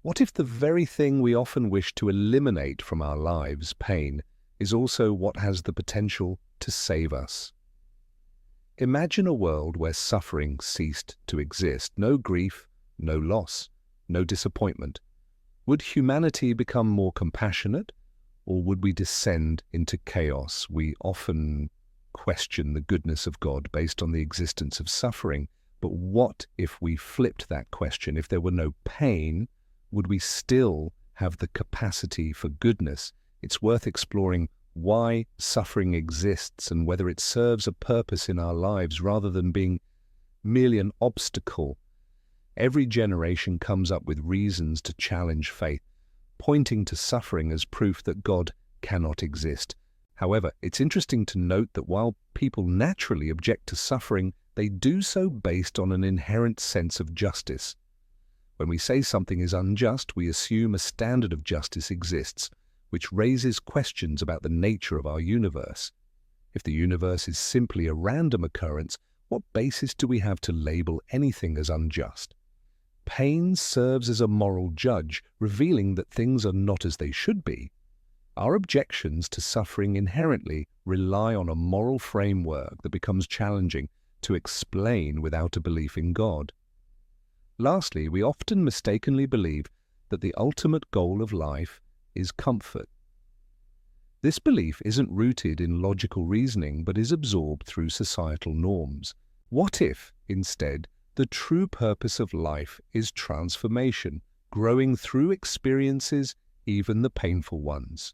What if the very thing we often wish to eliminate from our lives, pain, is also what has the potential to save us? Imagine a world where suffering ceased to exist. No grief, no loss, no disappointment. Would humanity become more compassionate, or would we descend into chaos? We often question the goodness of God based on the existence of suffering. But what if we flipped that question? If there were no pain, would we still have the capacity for goodness? It's worth exploring why suffering exists and whether it serves a purpose in our lives rather than being merely an obstacle. Every generation comes up with reasons to challenge faith, pointing to suffering as proof that God cannot exist. However, it's interesting to note that while people naturally object to suffering, they do so based on an inherent sense of justice. When we say something is unjust, we assume a standard of justice exists, which raises questions about the nature of our universe. If the universe is simply a random occurrence, what basis do we have to label anything as unjust? Pain serves as a moral judge, revealing that things are not as they should be. Our objections to suffering inherently rely on a moral framework that becomes challenging to explain without a belief in God. Lastly, we often mistakenly believe that the ultimate goal of life is comfort. This belief isn't rooted in logical reasoning but is absorbed through societal norms. What if, instead, the true purpose of life is transformation, growing through experiences, even the painful ones?